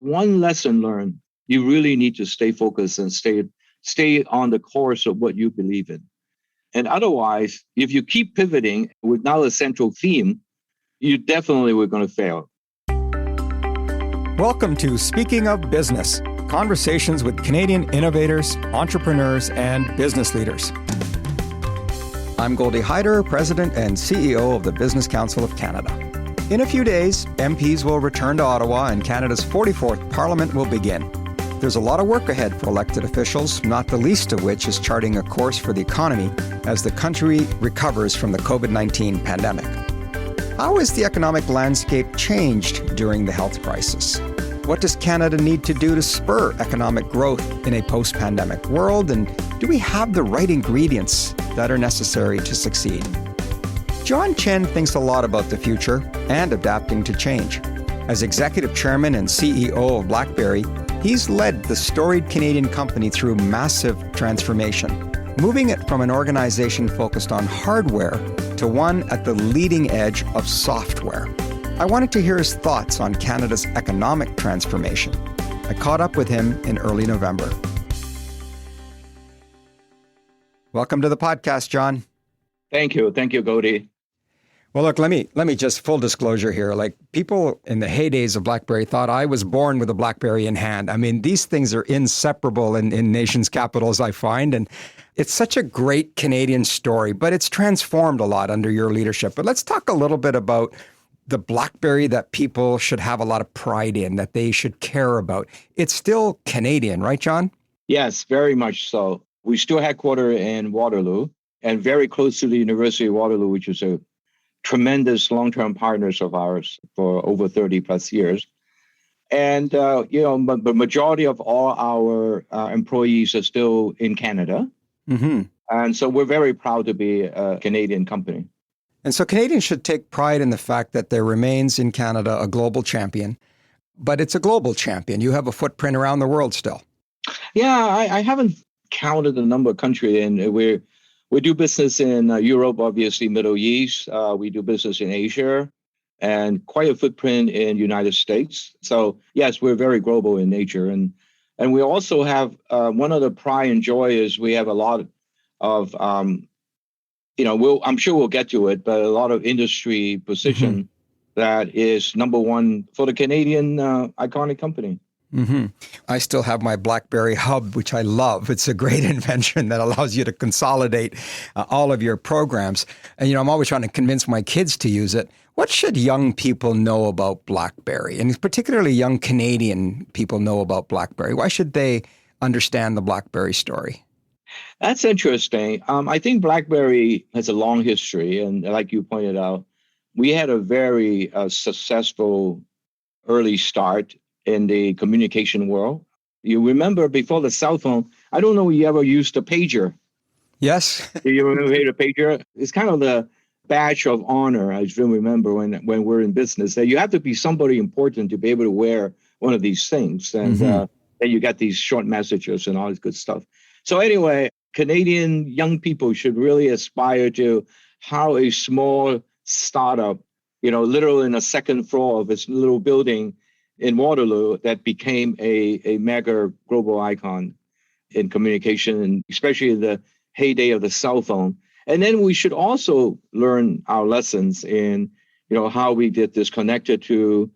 one lesson learned, you really need to stay focused and stay on the course of what you believe in. And otherwise, if you keep pivoting without a central theme, you definitely were going to fail. Welcome to Speaking of Business, conversations with Canadian innovators, entrepreneurs, and business leaders. I'm Goldy Hyder, President and CEO of the Business Council of Canada. In a few days, MPs will return to Ottawa and Canada's 44th Parliament will begin. There's a lot of work ahead for elected officials, not the least of which is charting a course for the economy as the country recovers from the COVID-19 pandemic. How has the economic landscape changed during the health crisis? What does Canada need to do to spur economic growth in a post-pandemic world? And do we have the right ingredients that are necessary to succeed? John Chen thinks a lot about the future and adapting to change. As Executive Chairman and CEO of BlackBerry, he's led the storied Canadian company through massive transformation, moving it from an organization focused on hardware to one at the leading edge of software. I wanted to hear his thoughts on Canada's economic transformation. I caught up with him in early November. Welcome to the podcast, John. Thank you. Thank you, Goldy. Well, look, let me just full disclosure here. Like, people in the heydays of BlackBerry thought I was born with a BlackBerry in hand. I mean, these things are inseparable in nations' capitals, I find. And it's such a great Canadian story, but it's transformed a lot under your leadership. But let's talk a little bit about the BlackBerry that people should have a lot of pride in, that they should care about. It's still Canadian, right, John? Yes, very much so. We still headquartered in Waterloo and very close to the University of Waterloo, which is a tremendous long-term partners of ours for over 30 plus years. And, the majority of all our employees are still in Canada. Mm-hmm. And so we're very proud to be a Canadian company. And so Canadians should take pride in the fact that there remains in Canada a global champion, but it's a global champion. You have a footprint around the world still. Yeah, I haven't counted the number of countries, and we do business in Europe, obviously, Middle East. We do business in Asia and quite a footprint in United States. So, yes, we're very global in nature. And we also have one of the pride and joy is we have a lot of, I'm sure we'll get to it, but a lot of industry position that is number one for the Canadian iconic company. Mm-hmm. I still have my BlackBerry Hub, which I love. It's a great invention that allows you to consolidate all of your programs. And, I'm always trying to convince my kids to use it. What should young people know about BlackBerry? And particularly young Canadian people know about BlackBerry. Why should they understand the BlackBerry story? That's interesting. I think BlackBerry has a long history. And like you pointed out, we had a very successful early start in the communication world. You remember before the cell phone, I don't know if you ever used a pager. Yes. Do you remember the pager? It's kind of the badge of honor, I still remember when we're in business, that you have to be somebody important to be able to wear one of these things. And then you get these short messages and all this good stuff. So anyway, Canadian young people should really aspire to how a small startup, literally in a second floor of this little building in Waterloo that became a mega global icon in communication, and especially in the heyday of the cell phone. And then we should also learn our lessons in, how we get this connected to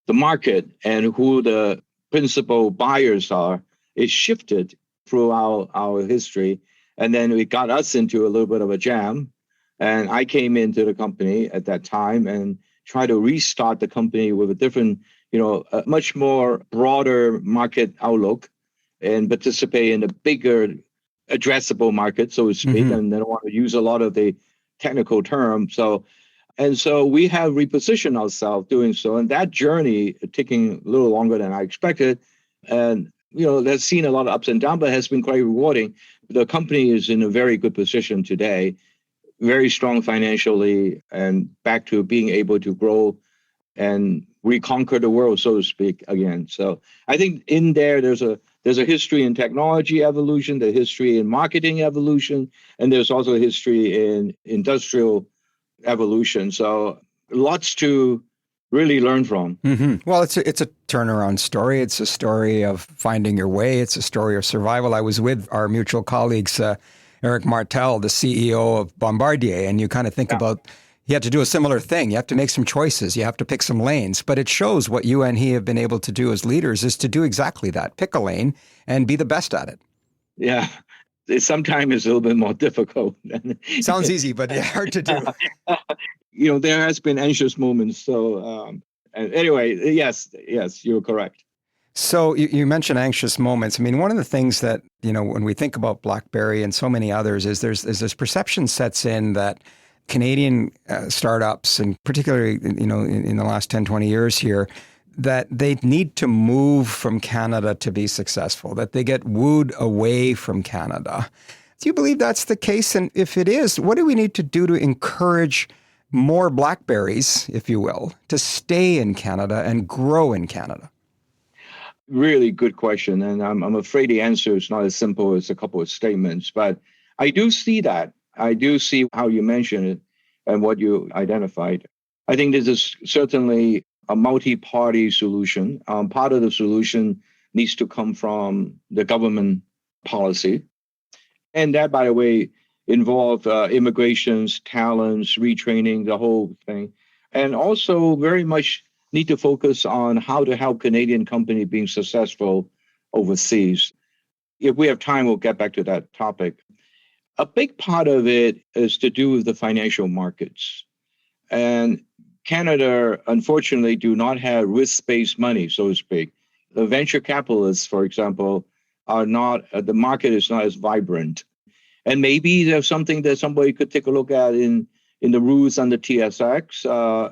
the market and who the principal buyers are. It shifted throughout our history. And then it got us into a little bit of a jam. And I came into the company at that time and tried to restart the company with a different, a much more broader market outlook and participate in a bigger addressable market, so to speak. And I don't want to use a lot of the technical terms. So we have repositioned ourselves doing so. And that journey taking a little longer than I expected. And, that's seen a lot of ups and downs, but has been quite rewarding. The company is in a very good position today, very strong financially, and back to being able to grow and reconquer the world, so to speak, again. So I think in there's a history in technology evolution, the history in marketing evolution, and there's also a history in industrial evolution. So lots to really learn from. Well, it's a turnaround story. It's a story of finding your way. It's a story of survival. I was with our mutual colleagues, Eric Martel, the CEO of Bombardier, and you kind of think about he had to do a similar thing. You have to make some choices. You have to pick some lanes. But it shows what you and he have been able to do as leaders is to do exactly that. Pick a lane and be the best at it. Yeah. Sometimes it's a little bit more difficult. Sounds easy, but hard to do. There has been anxious moments. So anyway, yes, you're correct. So you mentioned anxious moments. I mean, one of the things that, when we think about BlackBerry and so many others is there's this perception sets in that Canadian startups, and particularly, in the last 10, 20 years here, that they need to move from Canada to be successful, that they get wooed away from Canada. Do you believe that's the case? And if it is, what do we need to do to encourage more BlackBerries, if you will, to stay in Canada and grow in Canada? Really good question. And I'm afraid the answer is not as simple as a couple of statements, but I do see that. I do see how you mentioned it and what you identified. I think this is certainly a multi-party solution. Part of the solution needs to come from the government policy. And that, by the way, involve immigrations, talents, retraining, the whole thing. And also very much need to focus on how to help Canadian company being successful overseas. If we have time, we'll get back to that topic. A big part of it is to do with the financial markets. And Canada, unfortunately, do not have risk-based money, so to speak. The venture capitalists, for example, are not, the market is not as vibrant. And maybe there's something that somebody could take a look at in the rules on the TSX.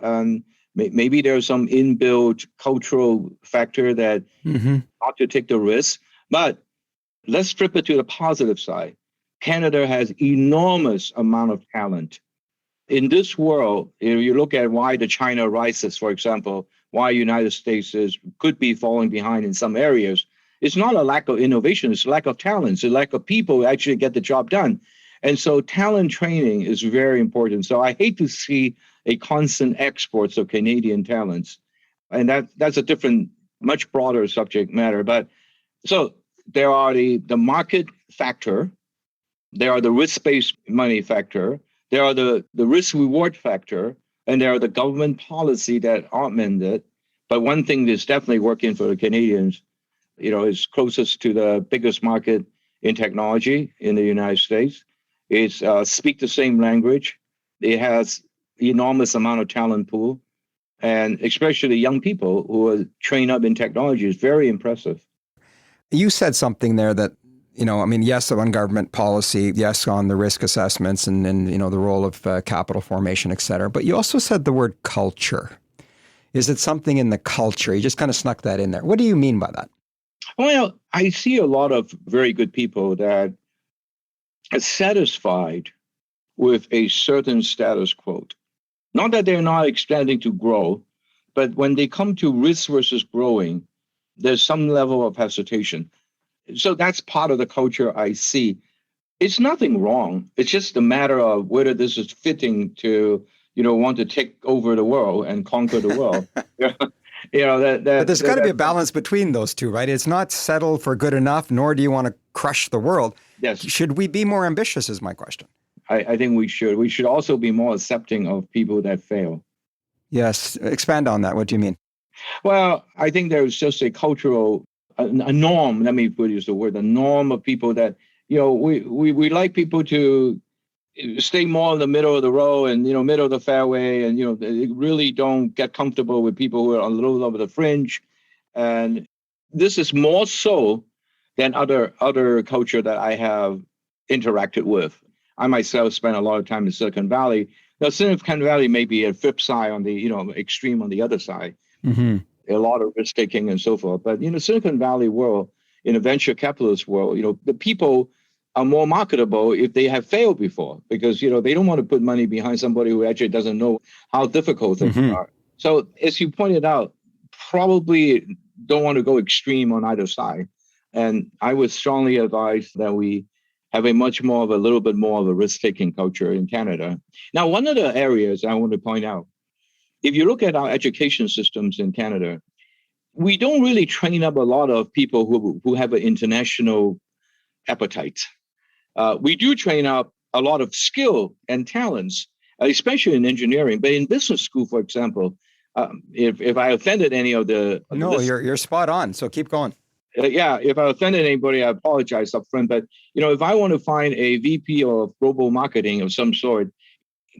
And maybe there's some inbuilt cultural factor that not to take the risk. But let's strip it to the positive side. Canada has enormous amount of talent. In this world, if you look at why the China rises, for example, why United States could be falling behind in some areas, it's not a lack of innovation, it's a lack of talent, it's a lack of people who actually get the job done. And so talent training is very important. So I hate to see a constant exports of Canadian talents. And that's a different, much broader subject matter. But so there are the market factor, there are the risk-based money factor, there are the risk-reward factor, and there are the government policy that augment it. But one thing that's definitely working for the Canadians, is closest to the biggest market in technology in the United States. It's speak the same language. It has enormous amount of talent pool, and especially young people who are trained up in technology is very impressive. You said something there that, yes, on government policy, yes, on the risk assessments and the role of capital formation, et cetera. But you also said the word culture. Is it something in the culture? You just kind of snuck that in there. What do you mean by that? Well, I see a lot of very good people that are satisfied with a certain status quo. Not that they're not expanding to grow, but when they come to risk versus growing, there's some level of hesitation. So that's part of the culture I see. It's nothing wrong. It's just a matter of whether this is fitting to, want to take over the world and conquer the world. But there's got to be a balance between those two, right? It's not settle for good enough, nor do you want to crush the world. Yes. Should we be more ambitious is my question. I think we should. We should also be more accepting of people that fail. Yes. Expand on that. What do you mean? Well, I think there's just a cultural, a norm, let me put use the word, a norm of people that, we like people to stay more in the middle of the row and, middle of the fairway, and, they really don't get comfortable with people who are on a little over the fringe. And this is more so than other culture that I have interacted with. I myself spent a lot of time in Silicon Valley. Now, Silicon Valley may be a flip side on the, extreme on the other side. Mm-hmm. A lot of risk taking and so forth. But, Silicon Valley world, in a venture capitalist world, the people are more marketable if they have failed before, because, they don't want to put money behind somebody who actually doesn't know how difficult things are. So as you pointed out, probably don't want to go extreme on either side. And I would strongly advise that we have a little bit more of a risk-taking culture in Canada. Now, one of the areas I want to point out if you look at our education systems in Canada, we don't really train up a lot of people who have an international appetite. We do train up a lot of skill and talents, especially in engineering. But in business school, for example, if I offended any of the No, you're spot on. So keep going. If I offended anybody, I apologize up front. But if I want to find a VP of global marketing of some sort,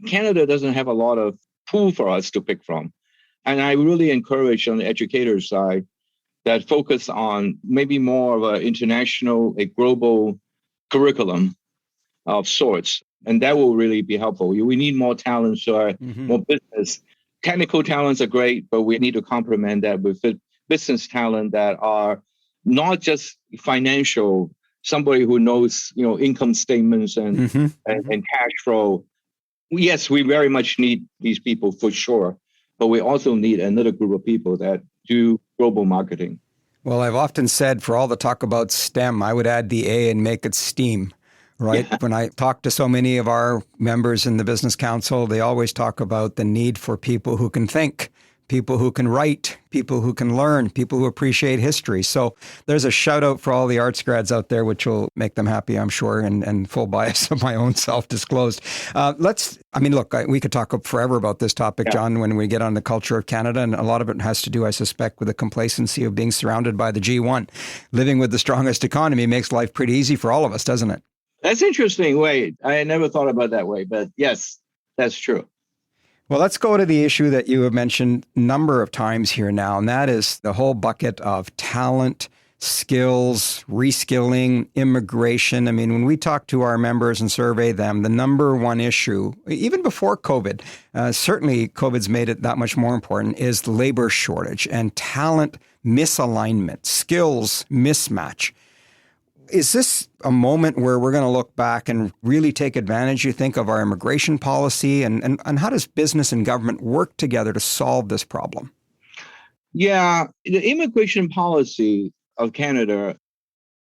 Canada doesn't have a lot of pool for us to pick from. And I really encourage on the educator side that focus on maybe more of an international, a global curriculum of sorts. And that will really be helpful. We need more talents or more business. Technical talents are great, but we need to complement that with business talent that are not just financial, somebody who knows, income statements and cash flow. Yes, we very much need these people for sure, but we also need another group of people that do global marketing. Well, I've often said for all the talk about STEM, I would add the A and make it STEAM, right? Yeah. When I talk to so many of our members in the Business Council, they always talk about the need for people who can think, people who can write, people who can learn, people who appreciate history. So there's a shout out for all the arts grads out there, which will make them happy, I'm sure, and full bias of my own self-disclosed. We could talk forever about this topic, John, when we get on the culture of Canada. And a lot of it has to do, I suspect, with the complacency of being surrounded by the G1. Living with the strongest economy makes life pretty easy for all of us, doesn't it? That's interesting. Wait, I never thought about it that way, but yes, that's true. Well, let's go to the issue that you have mentioned a number of times here now, and that is the whole bucket of talent, skills, reskilling, immigration. I mean, when we talk to our members and survey them, the number one issue, even before COVID, certainly COVID's made it that much more important, is the labor shortage and talent misalignment, skills mismatch. Is this a moment where we're going to look back and really take advantage, you think, of our immigration policy? And how does business and government work together to solve this problem? Yeah, the immigration policy of Canada,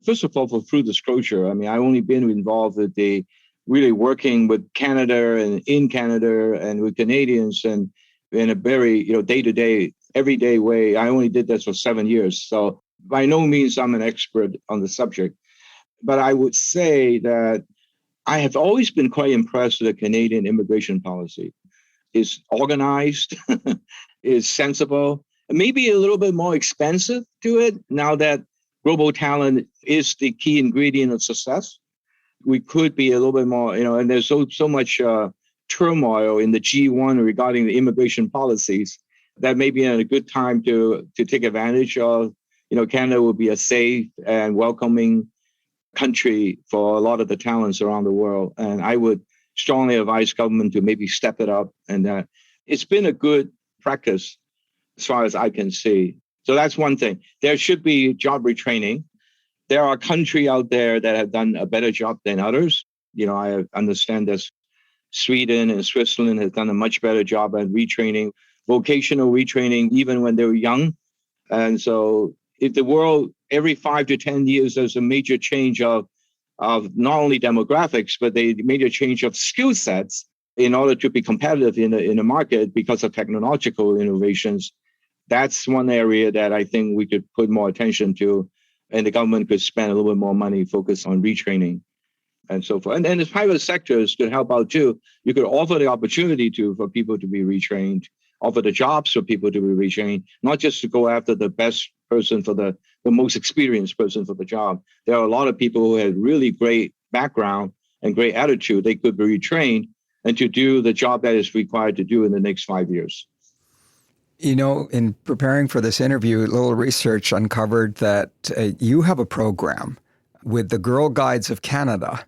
first of all, for full disclosure, I mean, I've only been involved with really working with Canada and in Canada and with Canadians and in a very, day-to-day, everyday way. I only did this for 7 years. So by no means I'm an expert on the subject. But I would say that I have always been quite impressed with the Canadian immigration policy. It's organized, it's sensible, maybe a little bit more expensive to it now that global talent is the key ingredient of success. We could be a little bit more, and there's so much turmoil in the G1 regarding the immigration policies that maybe a good time to take advantage of. Canada will be a safe and welcoming country for a lot of the talents around the world. And I would strongly advise government to maybe step it up. And it's been a good practice as far as I can see. So that's one thing. There should be job retraining. There are countries out there that have done a better job than others. I understand that Sweden and Switzerland has done a much better job at retraining, vocational retraining, even when they were young. And so if the world every 5 to 10 years, there's a major change of not only demographics, but the major change of skill sets in order to be competitive in the market because of technological innovations. That's one area that I think we could put more attention to, and the government could spend a little bit more money focused on retraining and so forth. And the private sectors could help out too. You could offer the opportunity for people to be retrained, offer the jobs for people to be retrained, not just to go after the best person for the most experienced person for the job. There are a lot of people who have really great background and great attitude. They could be retrained and to do the job that is required to do in the next 5 years. In preparing for this interview, a little research uncovered that you have a program with the Girl Guides of Canada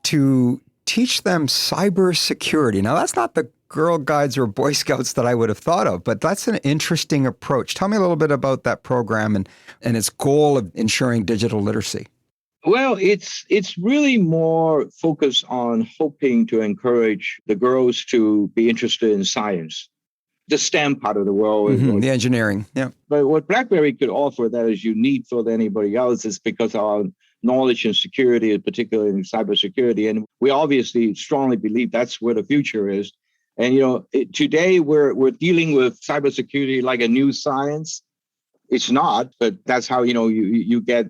to teach them cybersecurity. Now, that's not the Girl Guides or Boy Scouts that I would have thought of, but that's an interesting approach. Tell me a little bit about that program and its goal of ensuring digital literacy. Well, it's really more focused on hoping to encourage the girls to be interested in science, the STEM part of the world. The engineering, yeah. But what BlackBerry could offer that is unique for anybody else is because of our knowledge and security, particularly in cybersecurity. And we obviously strongly believe that's where the future is. And today we're dealing with cybersecurity like a new science. It's not, but that's how you get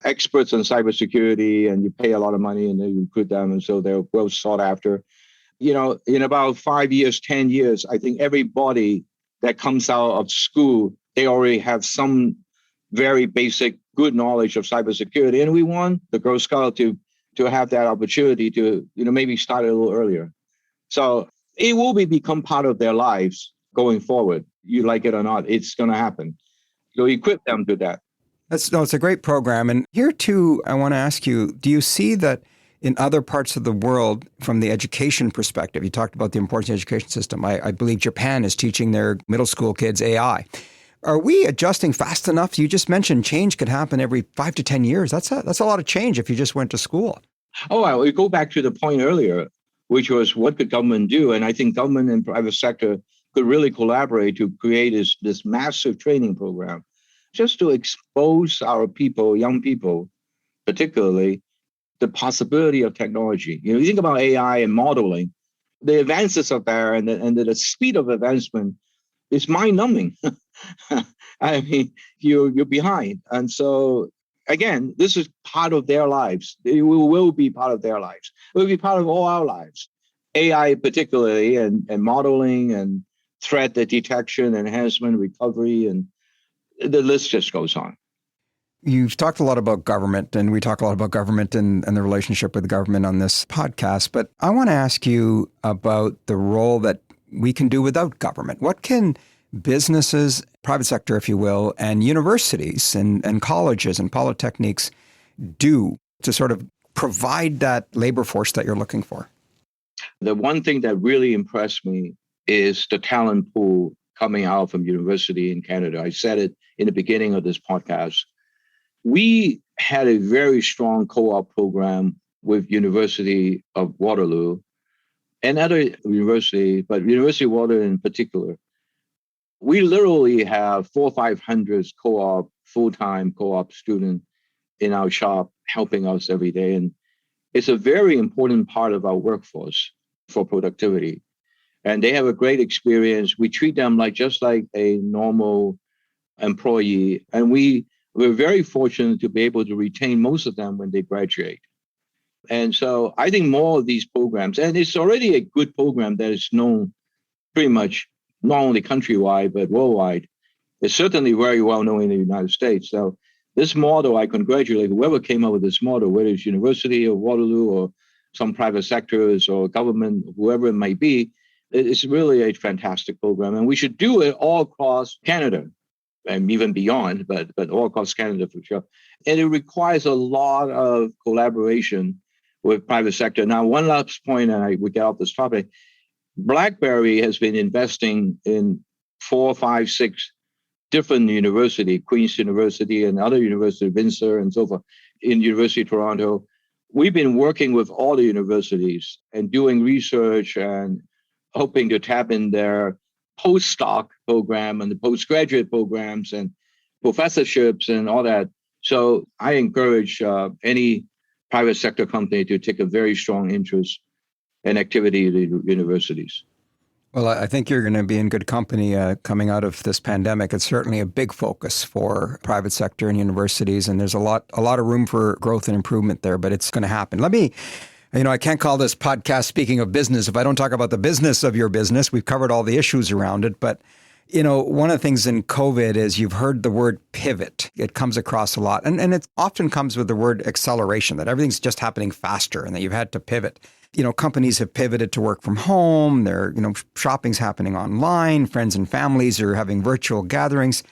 experts on cybersecurity, and you pay a lot of money and then you recruit them, and so they're well sought after. In about 5 years, 10 years, I think everybody that comes out of school, they already have some very basic good knowledge of cybersecurity, and we want the Girl Scout to have that opportunity to maybe start a little earlier. So it will become part of their lives going forward. You like it or not, it's going to happen. So equip them to that. It's a great program. And here too, I want to ask you, do you see that in other parts of the world from the education perspective? You talked about the importance of the education system. I believe Japan is teaching their middle school kids AI. Are we adjusting fast enough? You just mentioned change could happen every 5 to 10 years. That's a lot of change if you just went to school. Oh, we go back to the point earlier, which was what could government do? And I think government and private sector could really collaborate to create this massive training program just to expose our people, young people, particularly, the possibility of technology. You think about AI and modeling, the advances are there, and the speed of advancement is mind-numbing. I mean, you're behind. And so, again, this is part of their lives. It will be part of their lives. It will be part of all our lives. AI particularly, and modeling and threat detection, enhancement, recovery, and the list just goes on. You've talked a lot about government, and we talk a lot about government and the relationship with the government on this podcast. But I want to ask you about the role that we can do without government. What can businesses, private sector, if you will, and universities and colleges and polytechnics do to sort of provide that labor force that you're looking for? The one thing that really impressed me is the talent pool coming out from university in Canada. I said it in the beginning of this podcast. We had a very strong co-op program with University of Waterloo and other universities, but University of Waterloo in particular. We literally have 400 or 500 co-op, full-time co-op students in our shop helping us every day. And it's a very important part of our workforce for productivity. And they have a great experience. We treat them just like a normal employee. And we're very fortunate to be able to retain most of them when they graduate. And so I think more of these programs, and it's already a good program that is known pretty much not only countrywide, but worldwide. It's certainly very well known in the United States. So this model, I congratulate whoever came up with this model, whether it's University or Waterloo or some private sectors or government, whoever it might be. It's really a fantastic program. And we should do it all across Canada and even beyond, but all across Canada for sure. And it requires a lot of collaboration with private sector. Now, one last point, and we get off this topic. BlackBerry has been investing in 4, 5, 6 different universities, Queen's University and other universities, Windsor and so forth, in University of Toronto. We've been working with all the universities and doing research and hoping to tap in their postdoc program and the postgraduate programs and professorships and all that. So I encourage any private sector company to take a very strong interest in activity at the universities. Well, I think you're going to be in good company coming out of this pandemic. It's certainly a big focus for private sector and universities, and there's a lot of room for growth and improvement there, but it's going to happen. Let me, I can't call this podcast Speaking of Business if I don't talk about the business of your business. We've covered all the issues around it, but one of the things in COVID is you've heard the word pivot. It comes across a lot, and it often comes with the word acceleration, that everything's just happening faster and that you've had to pivot. Companies have pivoted to work from home. They're, shopping's happening online. Friends and families are having virtual gatherings.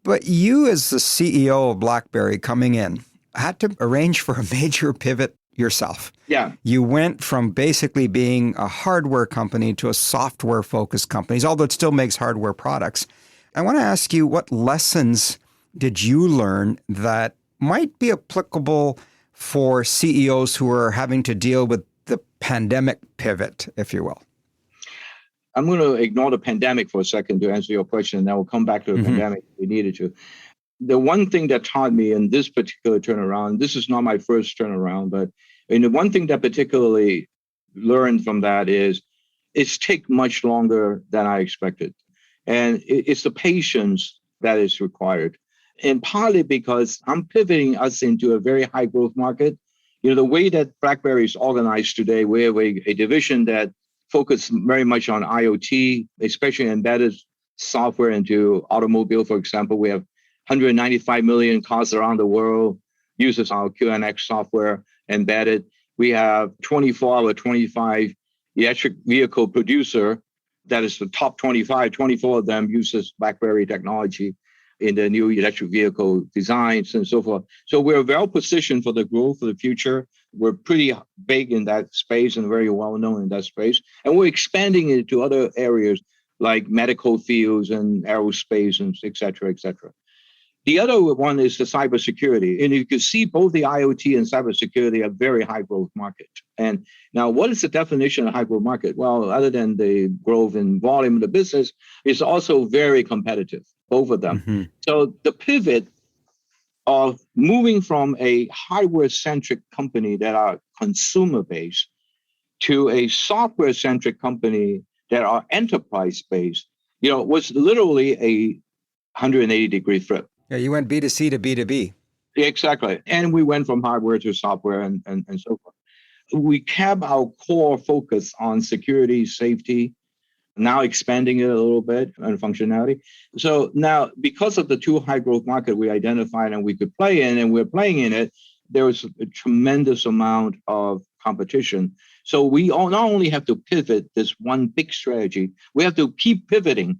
But you, as the CEO of BlackBerry coming in, had to arrange for a major pivot yourself. Yeah. You went from basically being a hardware company to a software-focused company, although it still makes hardware products. I want to ask you, what lessons did you learn that might be applicable for CEOs who are having to deal with the pandemic pivot, if you will? I'm going to ignore the pandemic for a second to answer your question, and then we'll come back to the pandemic if we needed to. The one thing that taught me in this particular turnaround, this is not my first turnaround, but the one thing that particularly learned from that is it's take much longer than I expected. And it's the patience that is required. And partly because I'm pivoting us into a very high growth market. The way that BlackBerry is organized today, we have a division that focuses very much on IoT, especially embedded software into automobile, for example. We have 195 million cars around the world uses our QNX software embedded. We have 24 out of 25 electric vehicle producer. That is the top 25. 24 of them uses BlackBerry technology in the new electric vehicle designs and so forth. So we're well positioned for the growth of the future. We're pretty big in that space and very well known in that space. And we're expanding into other areas like medical fields and aerospace and et cetera, et cetera. The other one is the cybersecurity. And you can see both the IoT and cybersecurity are very high growth market. And now what is the definition of high growth market? Well, other than the growth in volume of the business, it's also very competitive, both of them. Mm-hmm. So the pivot of moving from a hardware-centric company that are consumer-based to a software-centric company that are enterprise-based, was literally a 180-degree flip. Yeah, you went B2C to B2B. Exactly. And we went from hardware to software and so forth. We kept our core focus on security, safety, now expanding it a little bit and functionality. So now, because of the two high growth market we identified and we could play in, and we're playing in it, there was a tremendous amount of competition. So we not only have to pivot this one big strategy, we have to keep pivoting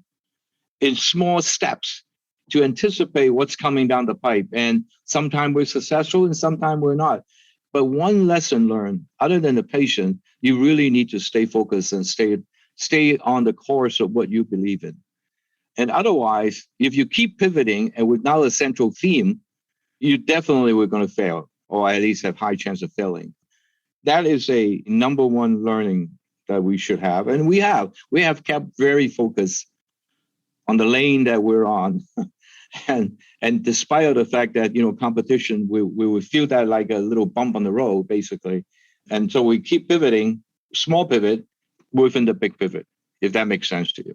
in small steps to anticipate what's coming down the pipe. And sometimes we're successful and sometimes we're not. But one lesson learned, other than the patience, you really need to stay focused and stay on the course of what you believe in. And otherwise, if you keep pivoting and without a central theme, you definitely were going to fail, or at least have high chance of failing. That is a number one learning that we should have. And we have kept very focused on the lane that we're on. And despite of the fact that, competition, we would feel that like a little bump on the road, basically. And so we keep pivoting, small pivot, within the big pivot, if that makes sense to you.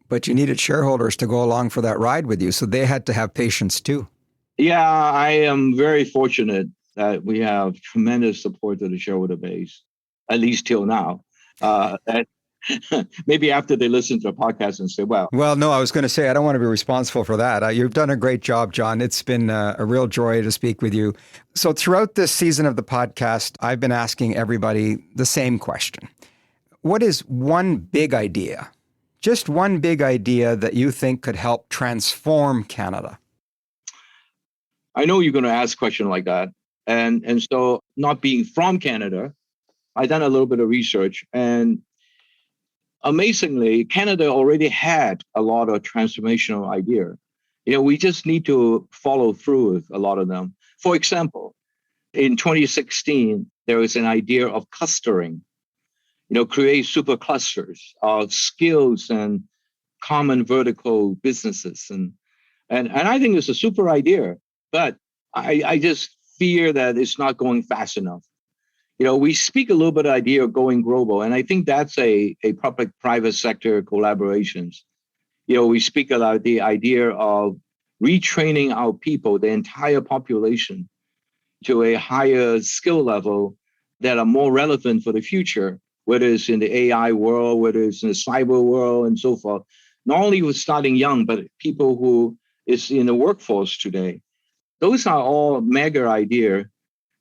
But you needed shareholders to go along for that ride with you, so they had to have patience too. Yeah, I am very fortunate that we have tremendous support of the shareholder base, at least till now. Maybe after they listen to the podcast and say, well, no, I was going to say, I don't want to be responsible for that. You've done a great job, John. It's been a real joy to speak with you. So throughout this season of the podcast, I've been asking everybody the same question. What is one big idea, just one big idea that you think could help transform Canada? I know you're going to ask a question like that. And so not being from Canada, I've done a little bit of research, and amazingly, Canada already had a lot of transformational ideas. We just need to follow through with a lot of them. For example, in 2016, there was an idea of clustering, create super clusters of skills and common vertical businesses. And I think it's a super idea, but I just fear that it's not going fast enough. We speak a little bit of the idea of going global, and I think that's a public-private sector collaborations. We speak about the idea of retraining our people, the entire population, to a higher skill level that are more relevant for the future, whether it's in the AI world, whether it's in the cyber world, and so forth. Not only with starting young, but people who is in the workforce today. Those are all mega ideas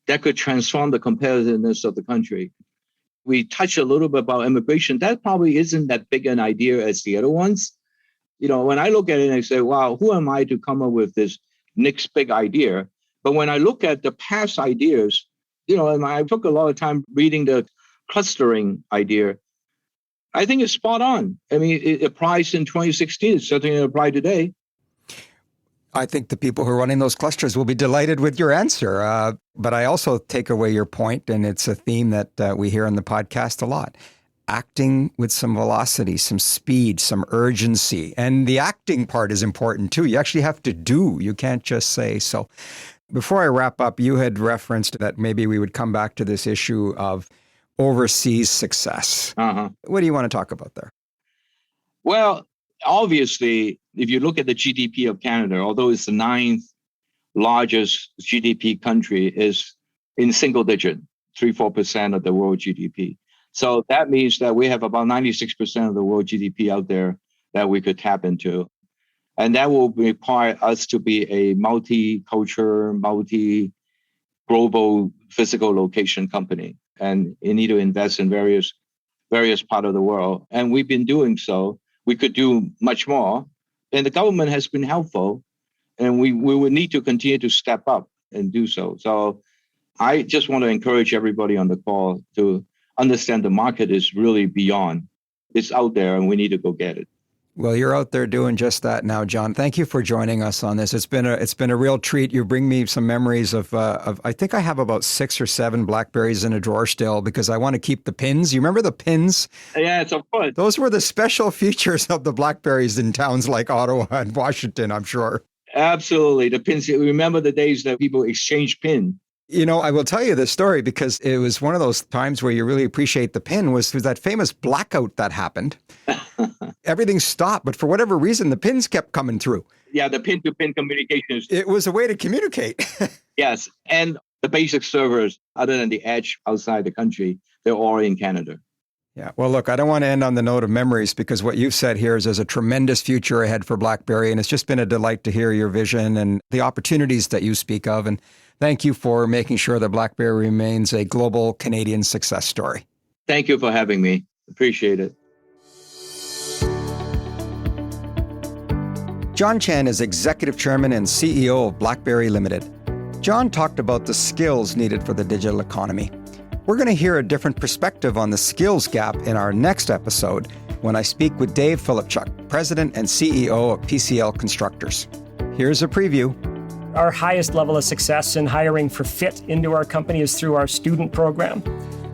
that could transform the competitiveness of the country. We touched a little bit about immigration. That probably isn't that big an idea as the other ones. When I look at it, I say, wow, who am I to come up with this next big idea? But when I look at the past ideas, and I took a lot of time reading the clustering idea, I think it's spot on. I mean, it applies in 2016. It's certainly applied today. I think the people who are running those clusters will be delighted with your answer. But I also take away your point, and it's a theme that we hear on the podcast a lot. Acting with some velocity, some speed, some urgency. And the acting part is important too. You actually have to do. You can't just say. So before I wrap up, you had referenced that maybe we would come back to this issue of overseas success. What do you want to talk about there? Well, obviously, if you look at the GDP of Canada, although it's the ninth largest GDP country, is in single digit, 3-4% of the world GDP. So that means that we have about 96% of the world GDP out there that we could tap into. And that will require us to be a multi-culture, multi-global physical location company. And you need to invest in various parts of the world. And we've been doing so. We could do much more. And the government has been helpful. And we would need to continue to step up and do so. So I just want to encourage everybody on the call to understand the market is really beyond. It's out there and we need to go get it. Well, you're out there doing just that now, John. Thank you for joining us on this. It's been a real treat. You bring me some memories of I think I have about 6 or 7 BlackBerries in a drawer still because I want to keep the pins. You remember the pins? Yes, of course. Those were the special features of the BlackBerries in towns like Ottawa and Washington, I'm sure. Absolutely. The pins. Remember the days that people exchanged pins. You know, I will tell you this story because it was one of those times where you really appreciate the pin was that famous blackout that happened. Everything stopped, but for whatever reason, the pins kept coming through. Yeah, the pin-to-pin communications. It was a way to communicate. Yes. And the basic servers, other than the edge outside the country, they're all in Canada. Yeah. Well, look, I don't want to end on the note of memories because what you've said here is there's a tremendous future ahead for BlackBerry. And it's just been a delight to hear your vision and the opportunities that you speak of. And thank you for making sure that BlackBerry remains a global Canadian success story. Thank you for having me. Appreciate it. John Chen is Executive Chairman and CEO of BlackBerry Limited. John talked about the skills needed for the digital economy. We're going to hear a different perspective on the skills gap in our next episode when I speak with Dave Filipchuk, President and CEO of PCL Constructors. Here's a preview. Our highest level of success in hiring for fit into our company is through our student program.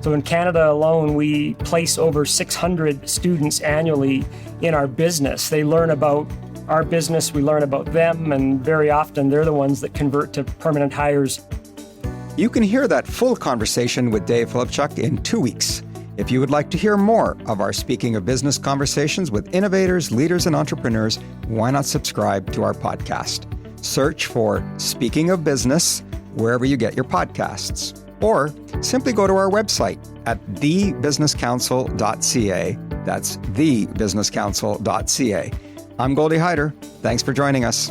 So in Canada alone, we place over 600 students annually in our business. They learn about our business, we learn about them, and very often they're the ones that convert to permanent hires. You can hear that full conversation with Dave Filipchuk in 2 weeks. If you would like to hear more of our Speaking of Business conversations with innovators, leaders, and entrepreneurs, why not subscribe to our podcast? Search for Speaking of Business wherever you get your podcasts. Or simply go to our website at thebusinesscouncil.ca. That's thebusinesscouncil.ca. I'm Goldy Hyder. Thanks for joining us.